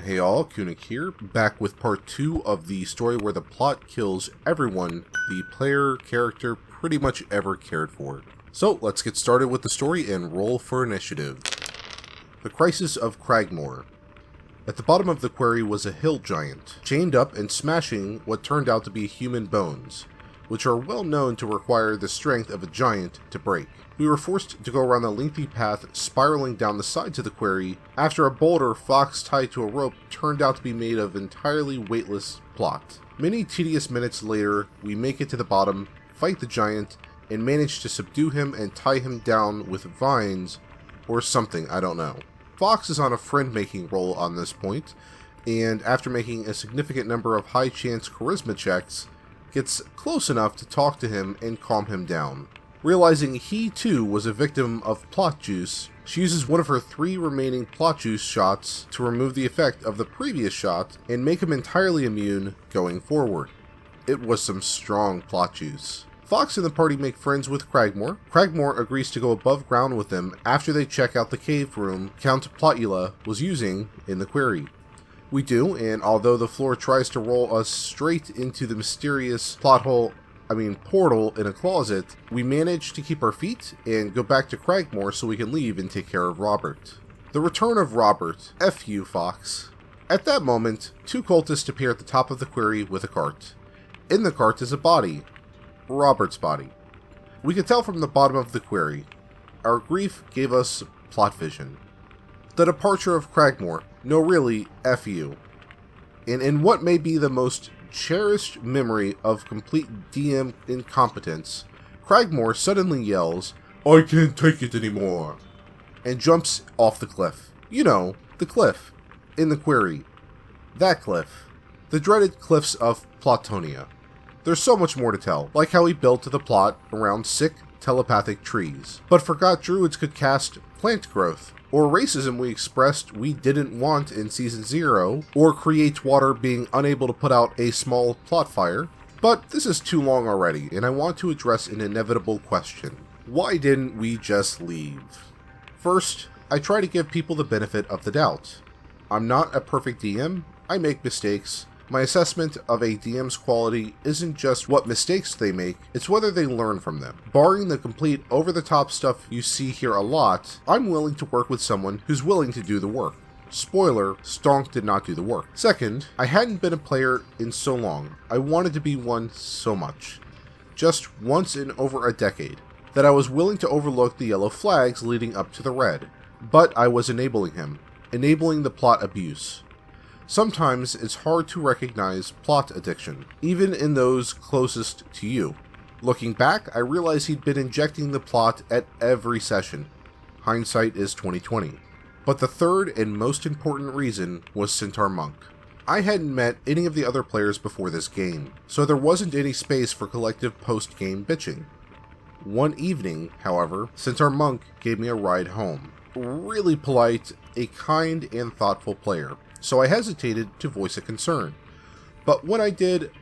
Hey all, Kunik here, back with part 2 of the story where the plot kills everyone the player character pretty much ever cared for. So let's get started with the story and roll for initiative. The Crisis of Cragmore. At the bottom of the quarry was a hill giant, chained up and smashing what turned out to be human bones, which are well known to require the strength of a giant to break. We were forced to go around a lengthy path spiraling down the sides of the quarry after a boulder Fox tied to a rope turned out to be made of entirely weightless plot. Many tedious minutes later, we make it to the bottom, fight the giant, and manage to subdue him and tie him down with vines or something, I don't know. Fox is on a friend-making roll on this point, and after making a significant number of high-chance charisma checks, gets close enough to talk to him and calm him down. Realizing he too was a victim of plot juice, she uses one of her 3 remaining plot juice shots to remove the effect of the previous shot and make him entirely immune going forward. It was some strong plot juice. Fox and the party make friends with Cragmore. Cragmore agrees to go above ground with them after they check out the cave room Count Plotula was using in the quarry. We do, and although the floor tries to roll us straight into the mysterious portal in a closet, we manage to keep our feet and go back to Cragmore so we can leave and take care of Robert. The return of Robert. F you, Fox. At that moment, 2 cultists appear at the top of the quarry with a cart. In the cart is a body. Robert's body. We could tell from the bottom of the quarry. Our grief gave us plot vision. The departure of Cragmore. No, really, F you. And in what may be the most cherished memory of complete DM incompetence, Cragmore suddenly yells, "I can't take it anymore," and jumps off the cliff. You know, the cliff. In the quarry. That cliff. The dreaded cliffs of Plotonia. There's so much more to tell, like how he built the plot around sick, telepathic trees, but forgot druids could cast plant growth, or racism we expressed we didn't want in Season 0, or create water being unable to put out a small plot fire. But this is too long already, and I want to address an inevitable question. Why didn't we just leave? First, I try to give people the benefit of the doubt. I'm not a perfect DM, I make mistakes. My assessment of a DM's quality isn't just what mistakes they make, it's whether they learn from them. Barring the complete over-the-top stuff you see here a lot, I'm willing to work with someone who's willing to do the work. Spoiler, Stonk did not do the work. Second, I hadn't been a player in so long. I wanted to be one so much. Just once in over a decade, that I was willing to overlook the yellow flags leading up to the red. But I was enabling him. Enabling the plot abuse. Sometimes it's hard to recognize plot addiction, even in those closest to you. Looking back, I realized he'd been injecting the plot at every session. Hindsight is 20/20. But the third and most important reason was Centaur Monk. I hadn't met any of the other players before this game, so there wasn't any space for collective post-game bitching. One evening, however, Centaur Monk gave me a ride home. Really polite, a kind and thoughtful player. So I hesitated to voice a concern. But when I did,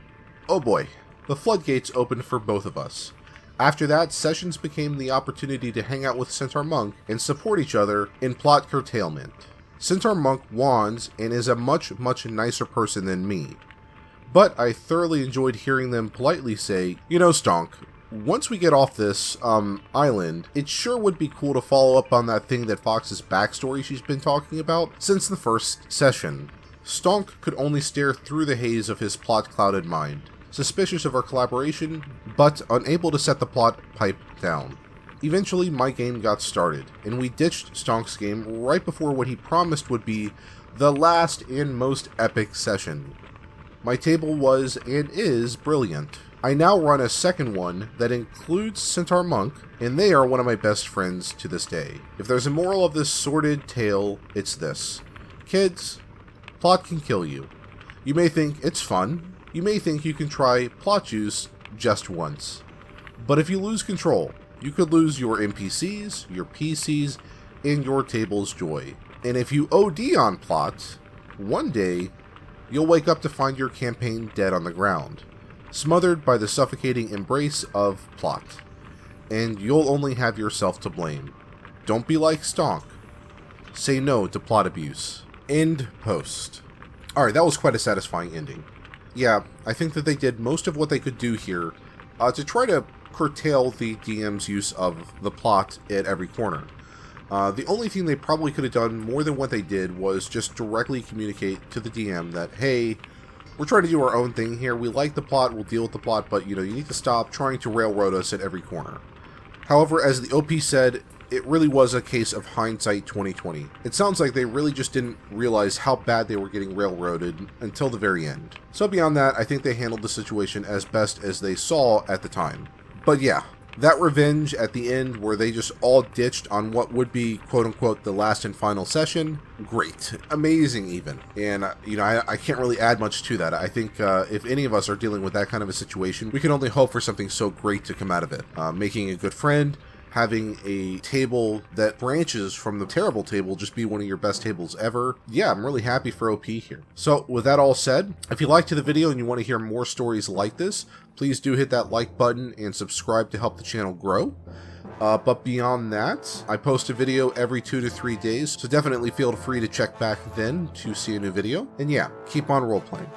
oh boy, the floodgates opened for both of us. After that, sessions became the opportunity to hang out with Centaur Monk and support each other in plot curtailment. Centaur Monk wands and is a much nicer person than me. But I thoroughly enjoyed hearing them politely say, "You know, Stonk, once we get off this, island, it sure would be cool to follow up on that thing that Fox's backstory she's been talking about since the first session." Stonk could only stare through the haze of his plot-clouded mind, suspicious of our collaboration, but unable to set the plot pipe down. Eventually, my game got started, and we ditched Stonk's game right before what he promised would be the last and most epic session. My table was, and is, brilliant. I now run a second one that includes Centaur Monk, and they are one of my best friends to this day. If there's a moral of this sordid tale, it's this. Kids, plot can kill you. You may think it's fun. You may think you can try plot juice just once. But if you lose control, you could lose your NPCs, your PCs, and your table's joy. And if you OD on plot, one day, you'll wake up to find your campaign dead on the ground, smothered by the suffocating embrace of plot, and you'll only have yourself to blame. Don't be like Stonk. Say no to plot abuse. End post. Alright, that was quite a satisfying ending. Yeah, I think that they did most of what they could do here to try to curtail the DM's use of the plot at every corner. The only thing they probably could have done more than what they did was just directly communicate to the DM that, hey, we're trying to do our own thing here. We like the plot, we'll deal with the plot, but, you need to stop trying to railroad us at every corner. However, as the OP said, it really was a case of hindsight 2020. It sounds like they really just didn't realize how bad they were getting railroaded until the very end. So beyond that, I think they handled the situation as best as they saw at the time. But yeah, that revenge at the end where they just all ditched on what would be quote-unquote the last and final session, great. Amazing even. And, I can't really add much to that. I think if any of us are dealing with that kind of a situation, we can only hope for something so great to come out of it. Making a good friend, having a table that branches from the terrible table just be one of your best tables ever. Yeah, I'm really happy for OP here. So with that all said, if you liked the video and you want to hear more stories like this, please do hit that like button and subscribe to help the channel grow. But beyond that, I post a video every 2 to 3 days, so definitely feel free to check back then to see a new video. And yeah, keep on role-playing.